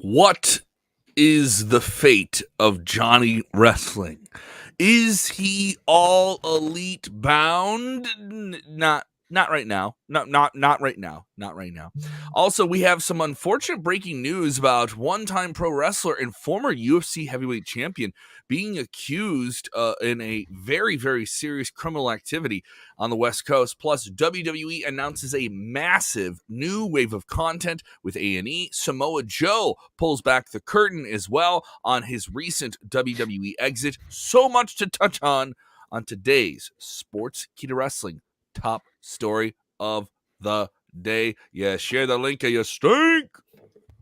What is the fate of Johnny Wrestling? Is he all elite bound? Not right now. Not right now. Not right now. Also, we have some unfortunate breaking news about one-time pro wrestler and former UFC heavyweight champion being accused in a very, very serious criminal activity on the West Coast. Plus, WWE announces a massive new wave of content with A&E. Samoa Joe pulls back the curtain as well on his recent WWE exit. So much to touch on today's Sportskeeda Wrestling top story of the day. Yeah, share the link of your stink.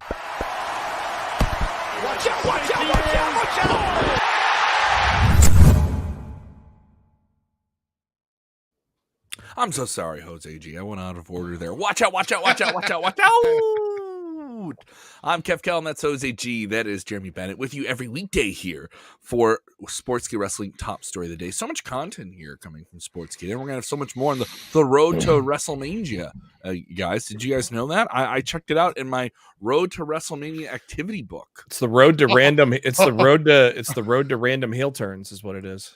Watch out, watch out, watch out, watch out! I'm so sorry, Jose G. I went out of order there. Watch out, watch out, watch out, watch out, watch out. I'm Kev Kellam. That's Jose G. That is Jeremy Bennett with you every weekday here for Sportskeeda Wrestling Top Story of the Day. So much content here coming from Sportskeeda. And we're going to have so much more on the road to WrestleMania. Guys, did you guys know that? I checked it out in my Road to WrestleMania activity book. It's the road to random. It's the road to random heel turns is what it is.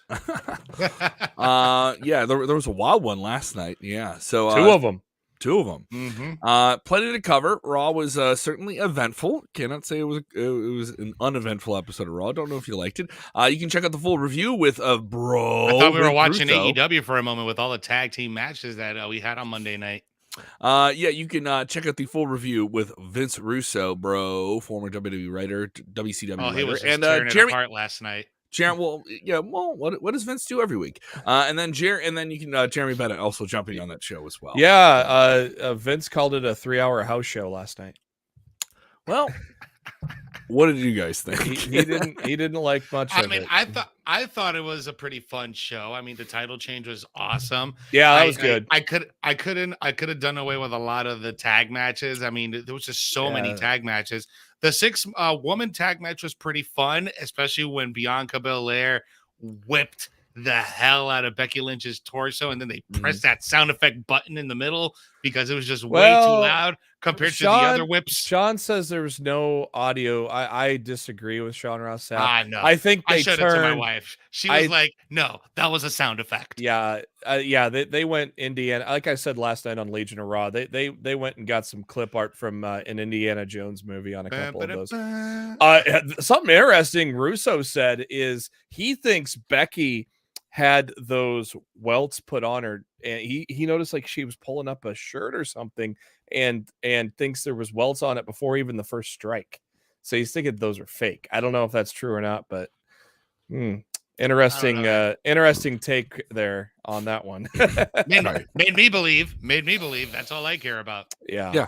Yeah, there was a wild one last night. Yeah, so Two of them. Mm-hmm. Plenty to cover. Raw was certainly eventful. Cannot say it was an uneventful episode of Raw. Don't know if you liked it. You can check out the full review with bro. I thought we were watching AEW for a moment with all the tag team matches that we had on Monday night. Yeah, you can check out the full review with Vince Russo, bro, former WWE writer, WCW writer, He was and tearing Jeremy it apart last night. Well, what does Vince do every week? And then you can Jeremy Bennett also jumping on that show as well. Yeah, Vince called it a 3-hour house show last night. Well, what did you guys think? He didn't like much of it. I thought it was a pretty fun show. I mean, the title change was awesome. Yeah, that was good. I could have done away with a lot of the tag matches. I mean, there was just so many tag matches. The 6-woman tag match was pretty fun, especially when Bianca Belair whipped the hell out of Becky Lynch's torso, and then they pressed that sound effect button in the middle because it was just way too loud compared to the other whips. Sean says there was no audio. I disagree with Sean Ross. No. I think I showed it to my wife. She was like, "No, that was a sound effect." Yeah, They went Indiana. Like I said last night on Legion of Raw, they went and got some clip art from an Indiana Jones movie on a couple of those. Something interesting Russo said is he thinks Becky had those welts put on her, and he noticed like she was pulling up a shirt or something, and thinks there was welts on it before even the first strike. So he's thinking those are fake. I don't know if that's true or not, but interesting take there on that one. made me believe. That's all I care about. Yeah.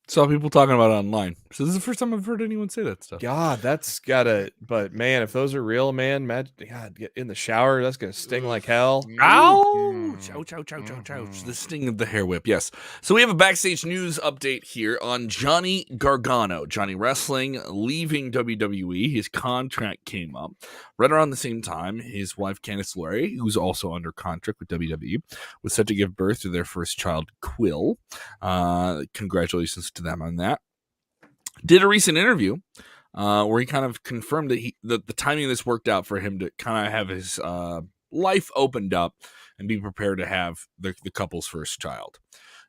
Saw people talking about it online. So this is the first time I've heard anyone say that stuff. God, that's gotta. But man, if those are real, man, God, get in the shower. That's gonna sting like hell. Ouch! Ouch! Ouch! Ouch! Ouch! Ouch! The sting of the hair whip. Yes. So we have a backstage news update here on Johnny Gargano. Johnny Wrestling leaving WWE. His contract came up right around the same time. His wife Candice LeRae, who's also under contract with WWE, was set to give birth to their first child, Quill. Congratulations to them on that. Did a recent interview where he kind of confirmed that the timing of this worked out for him to kind of have his life opened up and be prepared to have the couple's first child.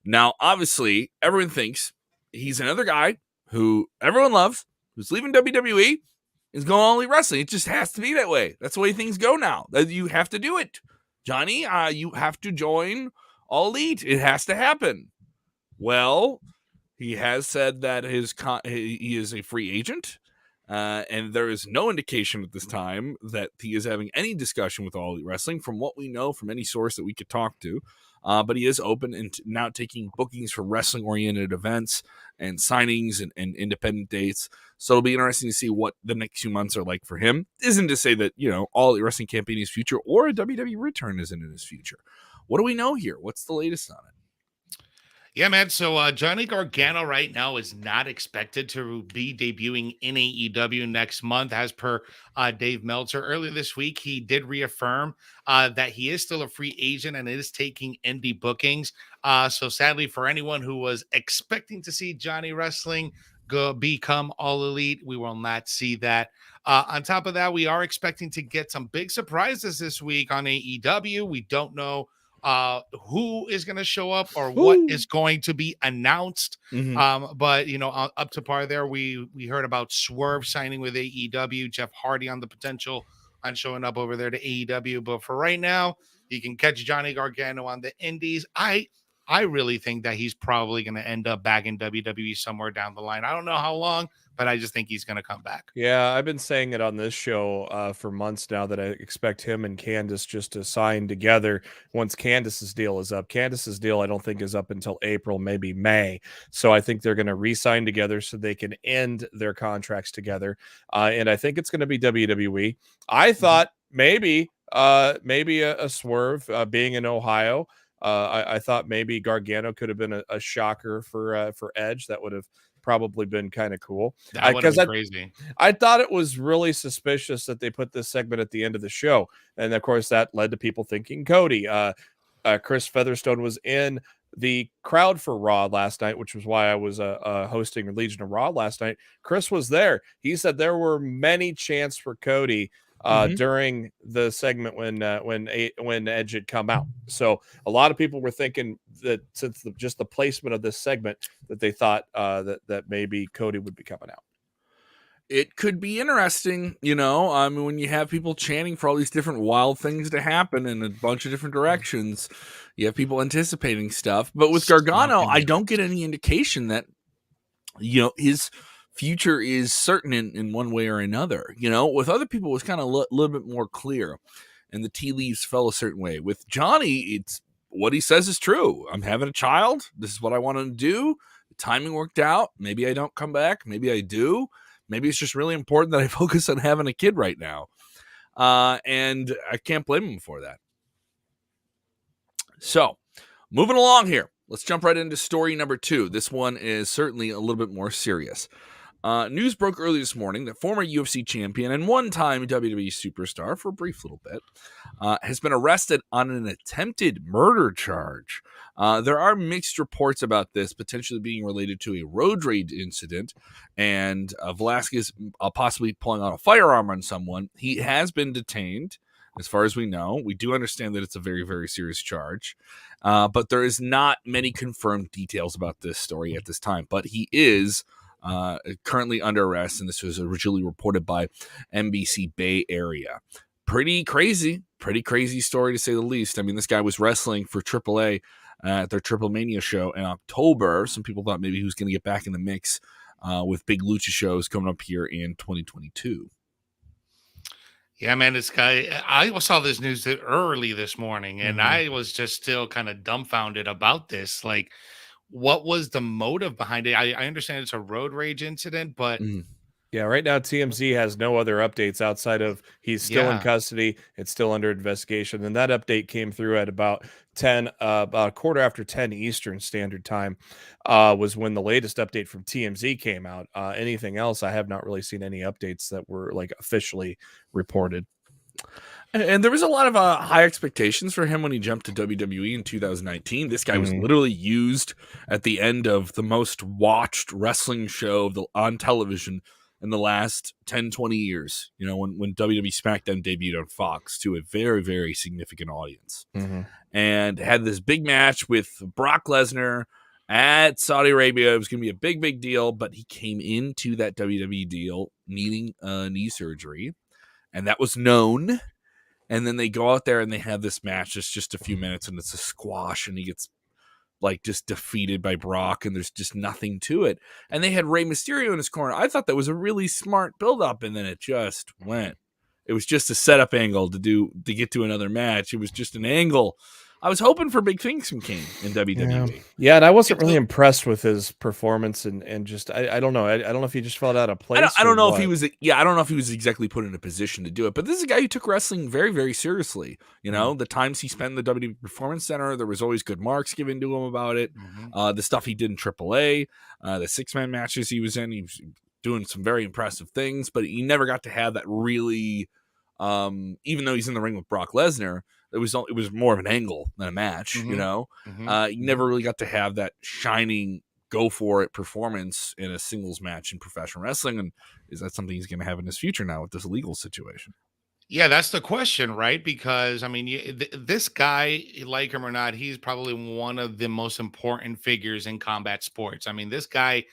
Now, obviously, everyone thinks he's another guy who everyone loves, who's leaving WWE, is going all elite wrestling. It just has to be that way. That's the way things go now. You have to do it. Johnny, you have to join all elite. It has to happen. Well, he has said that he is a free agent, and there is no indication at this time that he is having any discussion with All Elite Wrestling from what we know from any source that we could talk to. But he is open and now taking bookings for wrestling-oriented events and signings and independent dates. So it'll be interesting to see what the next few months are like for him. Isn't to say that, All Elite Wrestling can't be in his future or a WWE return isn't in his future. What do we know here? What's the latest on it? Yeah, man. So Johnny Gargano right now is not expected to be debuting in AEW next month, as per Dave Meltzer. Earlier this week, he did reaffirm that he is still a free agent and is taking indie bookings. So sadly, for anyone who was expecting to see Johnny Wrestling become All Elite. We will not see that. On top of that, we are expecting to get some big surprises this week on AEW. We don't know who is going to show up or what is going to be announced. But up to par there, we heard about Swerve signing with AEW, Jeff Hardy on the potential on showing up over there to AEW. But for right now, you can catch Johnny Gargano on the indies. I really think that he's probably going to end up back in WWE somewhere down the line. I don't know how long, but I just think he's going to come back. Yeah, I've been saying it on this show for months now that I expect him and Candice just to sign together once Candice's deal is up. Candice's deal, I don't think, is up until April, maybe May. So I think they're going to re-sign together so they can end their contracts together. And I think it's going to be WWE. I thought maybe a Swerve being in Ohio. I thought maybe Gargano could have been a shocker for Edge. That would have probably been kind of cool. That would have been crazy. I thought it was really suspicious that they put this segment at the end of the show. And of course, that led to people thinking Cody. Chris Featherstone was in the crowd for Raw last night, which was why I was hosting Legion of Raw last night. Chris was there. He said there were many chances for Cody during the segment when Edge had come out. So a lot of people were thinking that since just the placement of this segment that they thought that maybe Cody would be coming out. It could be interesting, I mean, when you have people chanting for all these different wild things to happen in a bunch of different directions, you have people anticipating stuff. But with Gargano, I don't get any indication that, his future is certain in one way or another. With other people, it was kind of a little bit more clear, and the tea leaves fell a certain way. With Johnny, it's what he says is true. I'm having a child. This is what I want to do. The timing worked out. Maybe I don't come back. Maybe I do. Maybe it's just really important that I focus on having a kid right now. And I can't blame him for that. So, moving along here. Let's jump right into story number 2. This one is certainly a little bit more serious. News broke early this morning that former UFC champion and one-time WWE superstar for a brief little bit has been arrested on an attempted murder charge. There are mixed reports about this potentially being related to a road rage incident and Velasquez possibly pulling out a firearm on someone. He has been detained, as far as we know. We do understand that it's a very, very serious charge, but there is not many confirmed details about this story at this time. But he is currently under arrest, and this was originally reported by NBC Bay Area. Pretty crazy story to say the least. I mean, this guy was wrestling for AAA at their Triple Mania show in October. Some people thought maybe he was going to get back in the mix with big lucha shows coming up here in 2022. Yeah, man, this guy, I saw this news early this morning, and I was just still kind of dumbfounded about this. Like, what was the motive behind it? I understand it's a road rage incident, but yeah, right now TMZ has no other updates outside of he's still in custody. It's still under investigation. And that update came through at about a quarter after 10 Eastern Standard Time was when the latest update from TMZ came out. Anything else, I have not really seen any updates that were like officially reported. And there was a lot of high expectations for him when he jumped to WWE in 2019. This guy was literally used at the end of the most watched wrestling show on television in the last 10, 20 years, when WWE SmackDown debuted on Fox to a very, very significant audience. And had this big match with Brock Lesnar at Saudi Arabia. It was going to be a big, big deal, but he came into that WWE deal needing knee surgery, and that was known. And then they go out there and they have this match. It's just a few minutes and it's a squash and he gets just defeated by Brock and there's just nothing to it. And they had Rey Mysterio in his corner. I thought that was a really smart build-up, and then it just went. It was just a setup angle to get to another match. It was just an angle. I was hoping for big things from Cain in WWE. Yeah, and I wasn't really impressed with his performance, and just I don't know. I don't know if he just felt out of place. I don't know if he was. Yeah, I don't know if he was exactly put in a position to do it. But this is a guy who took wrestling very, very seriously. The times he spent in the WWE Performance Center, there was always good marks given to him about it. The stuff he did in AAA, the 6-man matches he was in, he was doing some very impressive things. But he never got to have that really. Even though he's in the ring with Brock Lesnar, it was more of an angle than a match. You never really got to have that shining go for it performance in a singles match in professional wrestling? And is that something he's going to have in his future now with this legal situation? Yeah, that's the question, right? Because I mean, this guy, like him or not, he's probably one of the most important figures in combat sports. I mean, this guy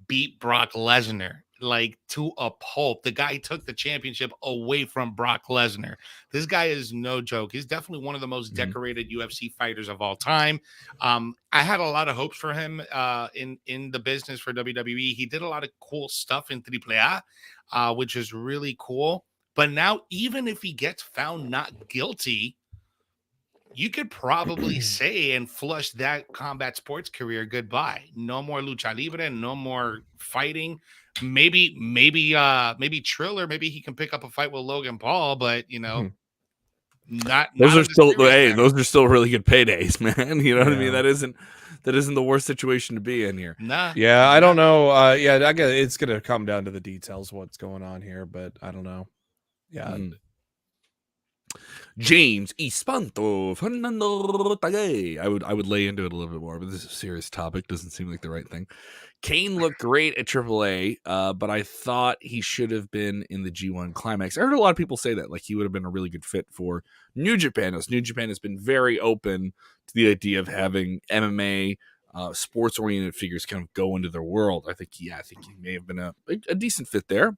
beat Brock Lesnar like to a pulp. The guy took the championship away from Brock Lesnar. This guy is no joke. He's definitely one of the most decorated UFC fighters of all time. I had a lot of hopes for him in the business for WWE. He did a lot of cool stuff in AAA, which is really cool. But now, even if he gets found not guilty, you could probably say and flush that combat sports career goodbye. No more lucha libre, no more fighting. Maybe Triller, maybe he can pick up a fight with Logan Paul, but those are still really good paydays, man. You know what I mean? That isn't the worst situation to be in here. Nah. Yeah, I don't know. I guess it's gonna come down to the details of what's going on here, but I don't know. Yeah. James Espanto, Fernando Tagay. I would lay into it a little bit more, but this is a serious topic. Doesn't seem like the right thing. Cain looked great at AAA, but I thought he should have been in the G1 Climax. I heard a lot of people say that, like he would have been a really good fit for New Japan. As New Japan has been very open to the idea of having MMA sports-oriented figures kind of go into their world. I think he may have been a decent fit there.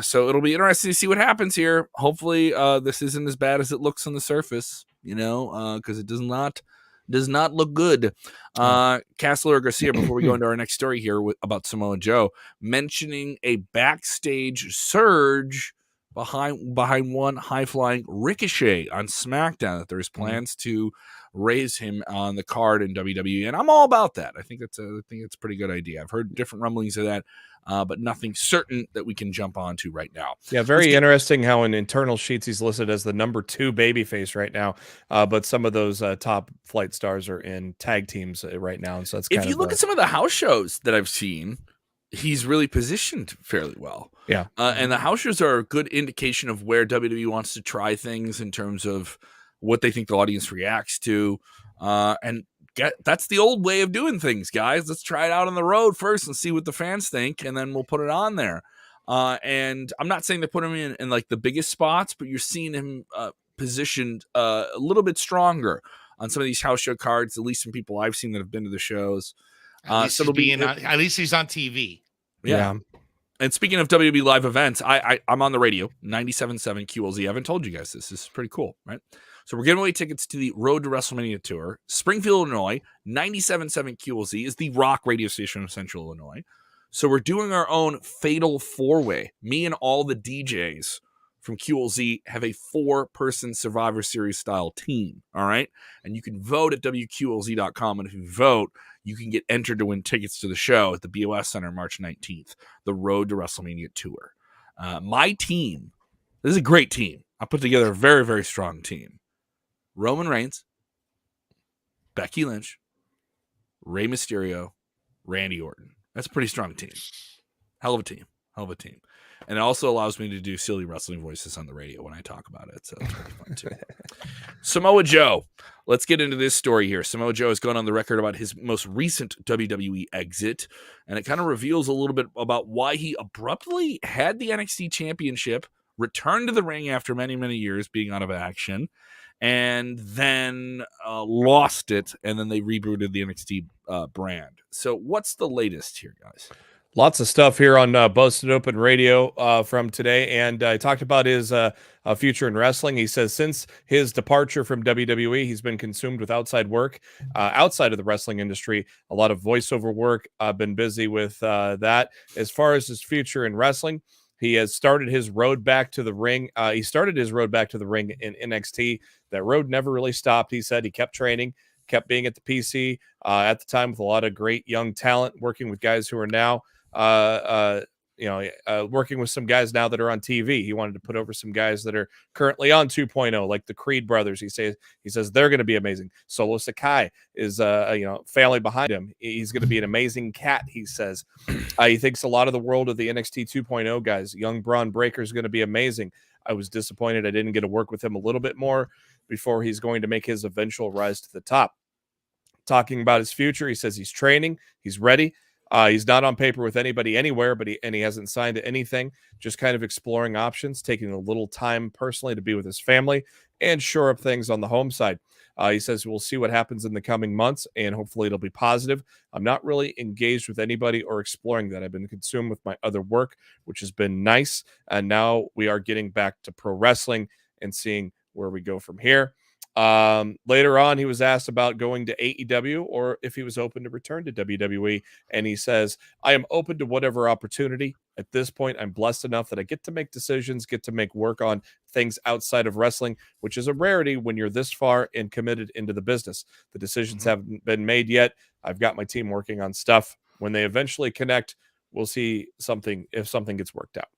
So it'll be interesting to see what happens here. Hopefully, this isn't as bad as it looks on the surface, because it does not look good. Castler Garcia, before we go into our next story here about Samoa Joe, mentioning a backstage surge behind one high-flying Ricochet on SmackDown, that there's plans to raise him on the card in WWE, and I'm all about that. I think it's a pretty good idea. I've heard different rumblings of that, but nothing certain that we can jump onto right now. Yeah, very interesting how in internal sheets he's listed as the number 2 babyface right now, but some of those top flight stars are in tag teams right now, and so that's if you look at some of the house shows that I've seen, he's really positioned fairly well. Yeah, and the house shows are a good indication of where WWE wants to try things in terms of what they think the audience reacts to, and that's the old way of doing things, guys. Let's try it out on the road first and see what the fans think, and then we'll put it on there. And I'm not saying they put him in like the biggest spots, but you're seeing him positioned a little bit stronger on some of these house show cards, at least some people I've seen that have been to the shows. At least he's on TV. Yeah. And speaking of WB live events, I'm on the radio, 97.7 QLZ. I haven't told you guys this. This is pretty cool, right? So we're giving away tickets to the Road to WrestleMania tour. Springfield, Illinois, 97.7 QLZ is the rock radio station of Central Illinois. So we're doing our own fatal 4-way. Me and all the DJs from QLZ have a 4-person Survivor Series style team, all right? And you can vote at WQLZ.com, and if you vote, you can get entered to win tickets to the show at the BOS Center March 19th, the Road to WrestleMania tour. My team, this is a great team. I put together a very, very strong team. Roman Reigns, Becky Lynch, Rey Mysterio, Randy Orton. That's a pretty strong team. Hell of a team. And it also allows me to do silly wrestling voices on the radio when I talk about it. So it's pretty fun too. Samoa Joe. Let's get into this story here. Samoa Joe has gone on the record about his most recent WWE exit, and it kind of reveals a little bit about why he abruptly had the NXT championship, returned to the ring after many, many years being out of action, and then lost it, and then they rebooted the NXT brand. So what's the latest here, guys? Lots of stuff here on Busted Open Radio from today, and I talked about his future in wrestling. He says since his departure from WWE, he's been consumed with outside work, outside of the wrestling industry, a lot of voiceover work. I've been busy with that. As far as his future in wrestling, he has started his road back to the ring. He started his road back to the ring in NXT. That road never really stopped. He said he kept training, kept being at the PC at the time with a lot of great young talent, working with guys who are now working with some guys now that are on TV. He wanted to put over some guys that are currently on 2.0, like the Creed brothers. He says they're going to be amazing. Solo Sakai is family behind him. He's going to be an amazing cat, he says. He thinks a lot of the world of the NXT 2.0 guys. Young Braun Breaker is going to be amazing. I was disappointed I didn't get to work with him a little bit more before he's going to make his eventual rise to the top. talking about his future. He says he's training, he's ready. He's not on paper with anybody anywhere, but he hasn't signed to anything. Just kind of exploring options, taking a little time personally to be with his family and shore up things on the home side. He says we'll see what happens in the coming months, and hopefully it'll be positive. I'm not really engaged with anybody or exploring that. I've been consumed with my other work, which has been nice. And now we are getting back to pro wrestling and seeing where we go from here. Later on, he was asked about going to AEW or if he was open to return to WWE. And he says, I am open to whatever opportunity. At this point, I'm blessed enough that I get to make decisions, get to make work on things outside of wrestling, which is a rarity when you're this far and committed into the business. The decisions haven't been made yet. I've got my team working on stuff. When they eventually connect, we'll see if something gets worked out.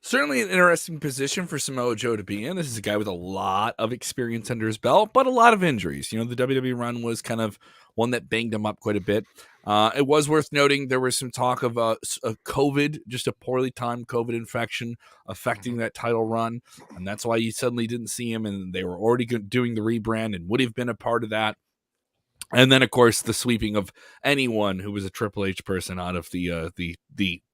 Certainly an interesting position for Samoa Joe to be in. This is a guy with a lot of experience under his belt, but a lot of injuries. You know, the WWE run was kind of one that banged him up quite a bit. It was worth noting there was some talk of COVID, just a poorly timed COVID infection affecting that title run. And that's why you suddenly didn't see him. And they were already doing the rebrand and would have been a part of that. And then, of course, the sweeping of anyone who was a Triple H person out of the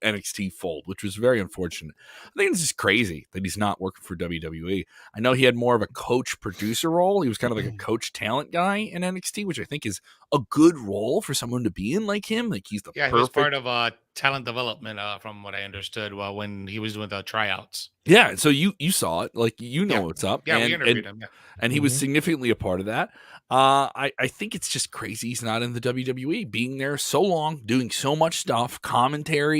NXT fold, which was very unfortunate. I think it's just crazy that he's not working for WWE. I know he had more of a coach-producer role. He was kind of like a coach-talent guy in NXT, which I think is a good role for someone to be in like him. Like he's the perfect... he was part of talent development, from what I understood, when he was doing the tryouts. Yeah, so you saw it, like what's up. Yeah, we interviewed him. Yeah. And he was significantly a part of that. I think it's just crazy he's not in the WWE, being there so long, doing so much stuff, commentary,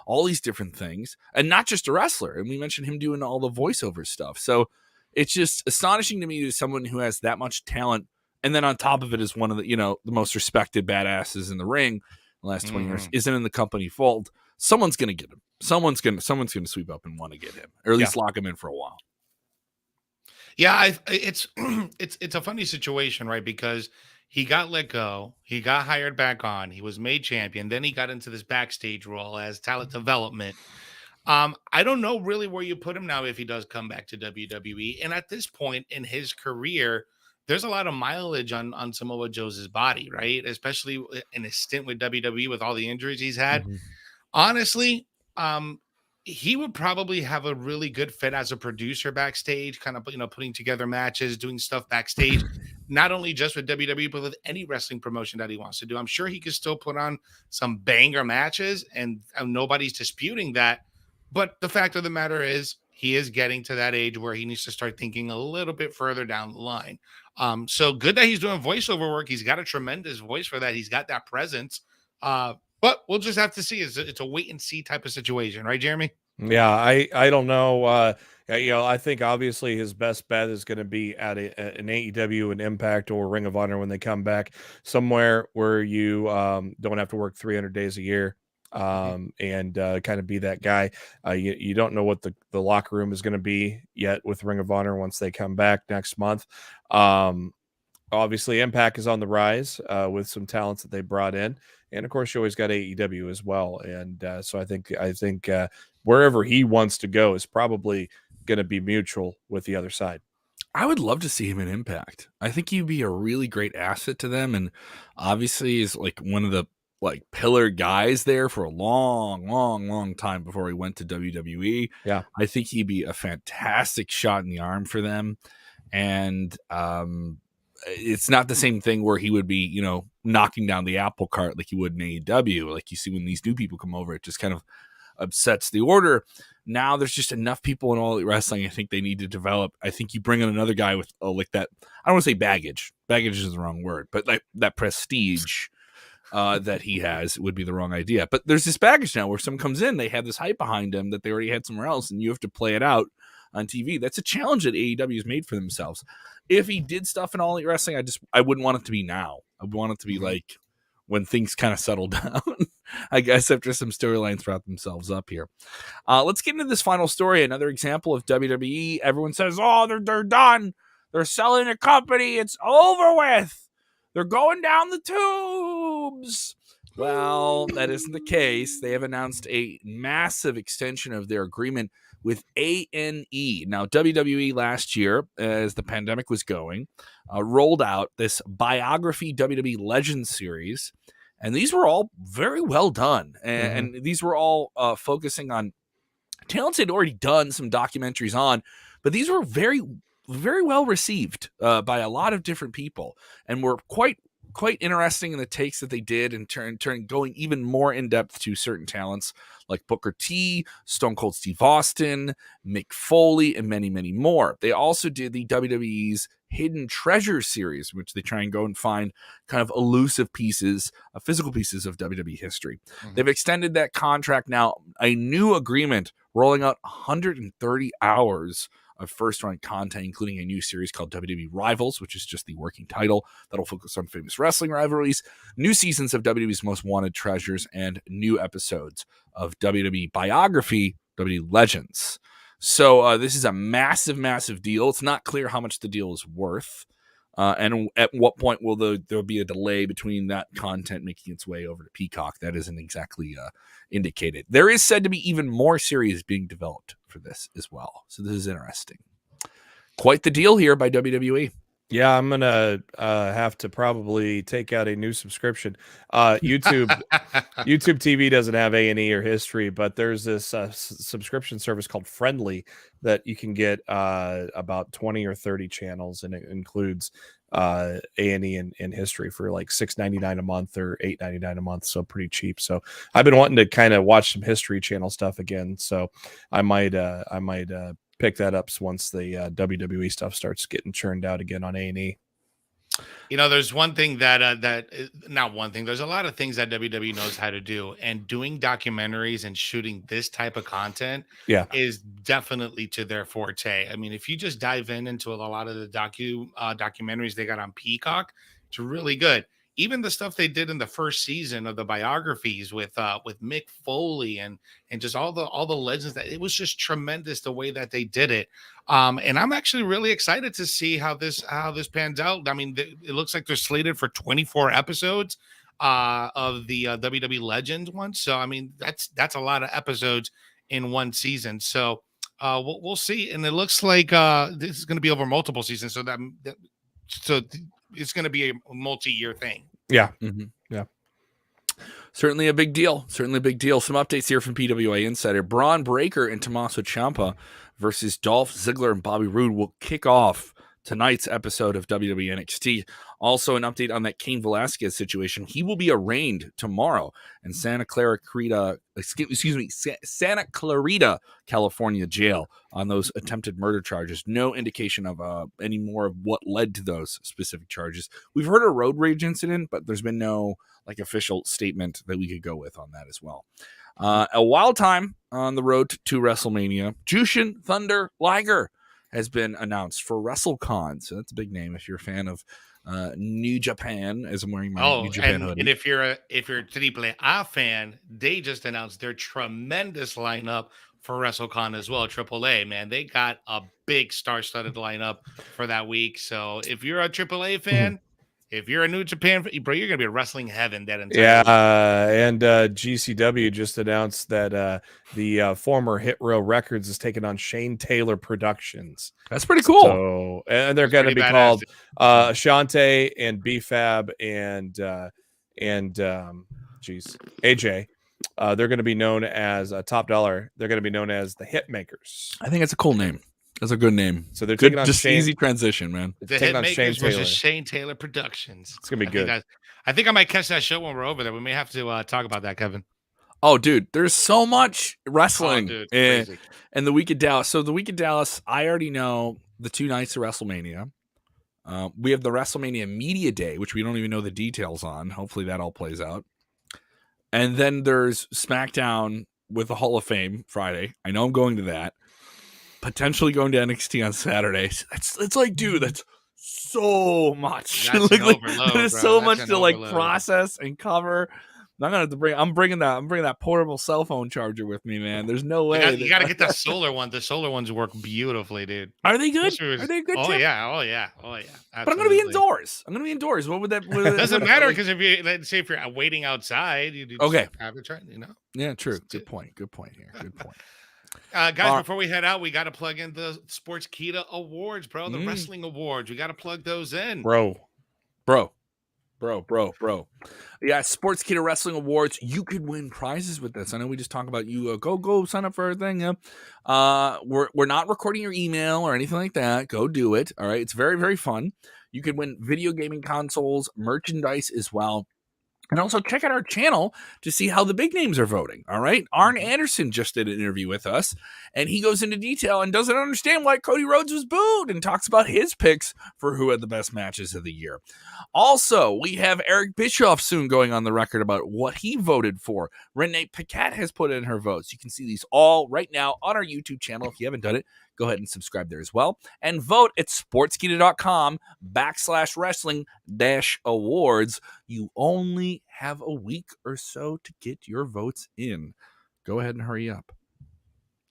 all these different things, and not just a wrestler. And we mentioned him doing all the voiceover stuff. So it's just astonishing to me that someone who has that much talent, and then on top of it is one of the, the most respected badasses in the ring in the last 20 years, isn't in the company fold. Someone's going to get him. Someone's going to sweep up and want to get him, or at least lock him in for a while. Yeah, it's a funny situation, right? Because he got let go, he got hired back on, he was made champion, then he got into this backstage role as talent development. I don't know really where you put him now if he does come back to WWE. And at this point in his career, there's a lot of mileage on Samoa Joe's body, right? Especially in his stint with WWE with all the injuries he's had. Honestly, he would probably have a really good fit as a producer backstage, kind of, putting together matches, doing stuff backstage, not only just with WWE, but with any wrestling promotion that he wants to do. I'm sure he could still put on some banger matches, and nobody's disputing that. But the fact of the matter is, he is getting to that age where he needs to start thinking a little bit further down the line. So good that he's doing voiceover work. He's got a tremendous voice for that. He's got that presence. But we'll just have to see. It's a wait and see type of situation, right, Jeremy? Yeah, I don't know. I think obviously his best bet is going to be at an AEW, an Impact, or Ring of Honor when they come back, somewhere where you don't have to work 300 days a year, and kind of be that guy. You don't know what the locker room is going to be yet with Ring of Honor once they come back next month. Obviously, Impact is on the rise with some talents that they brought in. And of course, you always got AEW as well. And so I think wherever he wants to go is probably going to be mutual with the other side. I would love to see him in Impact. I think he'd be a really great asset to them. And obviously is like one of the pillar guys there for a long, long, long time before he went to WWE. Yeah. I think he'd be a fantastic shot in the arm for them. And it's not the same thing where he would be, knocking down the apple cart like he would in AEW. Like you see when these new people come over, it just kind of upsets the order. Now there's just enough people in All Elite Wrestling I think they need to develop. I think you bring in another guy with like that, I don't want to say baggage. Baggage is the wrong word, but like that prestige that he has would be the wrong idea. But there's this baggage now where someone comes in, they have this hype behind them that they already had somewhere else, and you have to play it out on TV. That's a challenge that AEW has made for themselves. If he did stuff in All Elite Wrestling, I wouldn't want it to be now. I would want it to be like when things kind of settle down, I guess, after some storylines wrap themselves up here. Let's get into this final story. Another example of WWE. Everyone says, oh, they're done. They're selling the company. It's over with. They're going down the tubes. Well, that isn't the case. They have announced a massive extension of their agreement with A&E. Now, WWE last year, as the pandemic was going, rolled out this biography WWE Legends series, and these were all very well done. And these were all focusing on talents they'd already done some documentaries on, but these were very, very well received by a lot of different people, and were quite interesting in the takes that they did, and turn going even more in depth to certain talents like Booker T, Stone Cold Steve Austin, Mick Foley, and many, many more. They also did the WWE's Hidden Treasure series, in which they try and go and find kind of elusive pieces, physical pieces of WWE history. They've extended that contract now, a new agreement rolling out 130 hours of first-run content, including a new series called WWE Rivals, which is just the working title that'll focus on famous wrestling rivalries, new seasons of WWE's Most Wanted Treasures, and new episodes of WWE Biography, WWE Legends. So this is a massive, massive deal. It's not clear how much the deal is worth, and at what point will there be a delay between that content making its way over to Peacock. That isn't exactly indicated. There is said to be even more series being developed for this as well. So this is interesting. Quite the deal here by WWE. Yeah, I'm gonna have to probably take out a new subscription. YouTube TV doesn't have A&E or history, but there's this subscription service called Friendly that you can get about 20 or 30 channels, and it includes A&E and history for like $6.99 a month or $8.99 a month, so pretty cheap. So I've been wanting to kind of watch some History Channel stuff again, so I might pick that up once the WWE stuff starts getting churned out again on A&E. You know, there's one thing not one thing. There's a lot of things that WWE knows how to do, and doing documentaries and shooting this type of content is definitely to their forte. I mean, if you just dive into a lot of the documentaries they got on Peacock, it's really good. Even the stuff they did in the first season of the biographies with Mick Foley and just all the legends, that it was just tremendous the way that they did it. And I'm actually really excited to see how this pans out. I mean, it looks like they're slated for 24 episodes of the WWE Legends one. So I mean, that's a lot of episodes in one season. So we'll see. And it looks like this is going to be over multiple seasons. So it's going to be a multi-year thing. Yeah. Mm-hmm. Yeah. Certainly a big deal. Some updates here from PWA Insider. Braun Breaker and Tommaso Ciampa versus Dolph Ziggler and Bobby Roode will kick off tonight's episode of WWE NXT. Also, an update on that Cain Velasquez situation. He will be arraigned tomorrow in Santa Clarita, California jail on those attempted murder charges. No indication of any more of what led to those specific charges. We've heard a road rage incident, but there's been no official statement that we could go with on that as well. A wild time on the road to WrestleMania. Jushin Thunder Liger has been announced for WrestleCon. So that's a big name if you're a fan of New Japan, as I'm wearing my New Japan hoodie. And if you're a AAA fan, they just announced their tremendous lineup for WrestleCon as well. AAA, man, they got a big star-studded lineup for that week. So if you're a AAA fan, if you're a New Japan, bro, you're gonna be in wrestling heaven that entire week. And GCW just announced that the former Hit Row Records is taking on Shane Taylor Productions. That's pretty cool. So, and they're going to be called Ashante and B-Fab and AJ. They're going to be known as Top Dollar. They're going to be known as the Hitmakers. I think it's a cool name. That's a good name. So they're taking on just Shane, easy transition, man. The Hitmakers versus Shane Taylor Productions. It's gonna be good. I think I might catch that show when we're over there. We may have to talk about that, Kevin. Oh, dude, there's so much wrestling crazy. in the week of Dallas. So the week of Dallas, I already know the 2 nights of WrestleMania. We have the WrestleMania Media Day, which we don't even know the details on. Hopefully that all plays out. And then there's SmackDown with the Hall of Fame Friday. I know I'm going to that. Potentially going to NXT on Saturday. It's like, dude, that's so much. That's an overload, there's bro. so That's much an to overload. process and cover. I'm gonna have to bring. I'm bringing that portable cell phone charger with me, man. There's no way. You got to get that solar one. The solar ones work beautifully, dude. Are they good? Are they good? Oh Tim? yeah. Absolutely. But I'm gonna be indoors. What would that? Doesn't matter because let's say if you're waiting outside, you just have it try. Yeah, true. Good point. Good point here. Good point. Guys, before we head out, we got to plug in the Sportskeeda Awards, bro. The wrestling awards. We got to plug those in, bro. Yeah, Sportskeeda Wrestling Awards. You could win prizes with this. I know we just talked about you. Go sign up for our thing. Yeah. We're not recording your email or anything like that. Go do it. All right. It's very, very fun. You could win video gaming consoles, merchandise as well. And also check out our channel to see how the big names are voting. All right. Arn Anderson just did an interview with us, and he goes into detail and doesn't understand why Cody Rhodes was booed and talks about his picks for who had the best matches of the year. Also, we have Eric Bischoff soon going on the record about what he voted for. Renee Paquette has put in her votes. You can see these all right now on our YouTube channel. If you haven't done it, go ahead and subscribe there as well. And vote at sportskeeda.com/wrestling-awards. You only have a week or so to get your votes in. Go ahead and hurry up.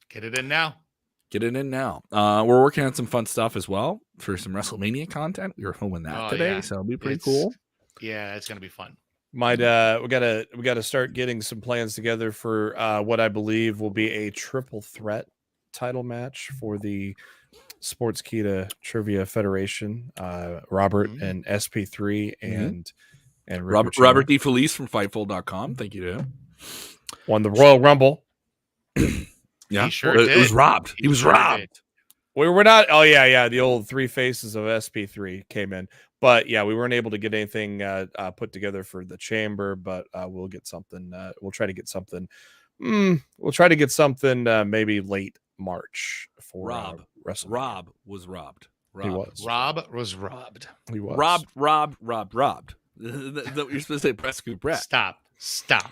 Get it in now. We're working on some fun stuff as well for some WrestleMania content. We were filming that today, so it'll be pretty cool. Yeah, it's gonna be fun. We gotta start getting some plans together for what I believe will be a triple threat title match for the Sportskeeda Trivia Federation. Robert and SP3 and Robert D. Felice from Fightful.com. Thank you to him. Won the Royal Rumble. Yeah, he sure did. It was robbed. He was robbed. We were not. Oh yeah. The old three faces of SP3 came in, but yeah, we weren't able to get anything put together for the chamber. But we'll get something. We'll try to get something. We'll try to get something maybe late March for WrestleMania. Rob was robbed. He was. Rob was robbed. He was robbed. You're supposed to say press scoop Brett. Stop,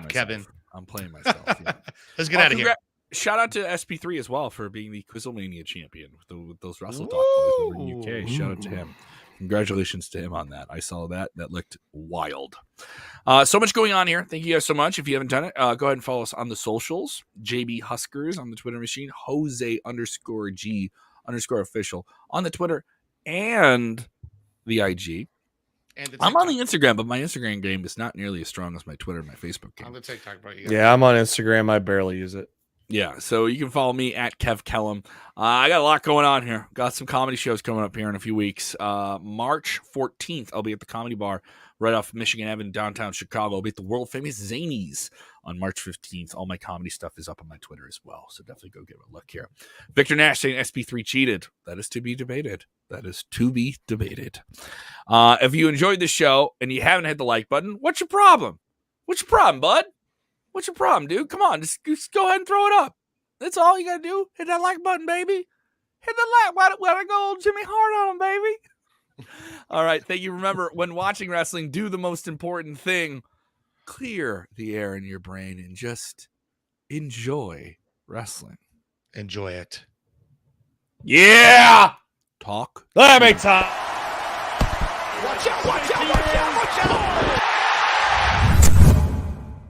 Kevin. I'm playing myself. Yeah. Let's get out of here. Shout out to SP3 as well for being the Quizlemania champion with those Wrestle Talk boys over in the UK. Shout out to him. Congratulations to him on that. I saw that. That looked wild. So much going on here. Thank you guys so much. If you haven't done it, go ahead and follow us on the socials. JB Huskers on the Twitter machine. Jose_G_official on the Twitter and the IG. And I'm on the Instagram, but my Instagram game is not nearly as strong as my Twitter and my Facebook game. On the TikTok, bro. Yeah, I'm on Instagram. I barely use it. Yeah, so you can follow me at Kev Kellam. I got a lot going on here. Got some comedy shows coming up here in a few weeks. March 14th, I'll be at the Comedy Bar right off Michigan Avenue, downtown Chicago. I'll be at the world famous Zanies on March 15th. All my comedy stuff is up on my Twitter as well, so definitely go give it a look here. Victor Nash saying SP3 cheated. That is to be debated. If you enjoyed the show and you haven't hit the like button, what's your problem? What's your problem, bud? What's your problem, dude? Come on, just go ahead and throw it up. That's all you gotta do. Hit that like button, baby. Hit the like. Why I go old Jimmy Hart on him, baby? All right, thank you. Remember, when watching wrestling, do the most important thing. Clear the air in your brain and just enjoy wrestling. Enjoy it. Yeah! Talk. Let me talk. Watch out!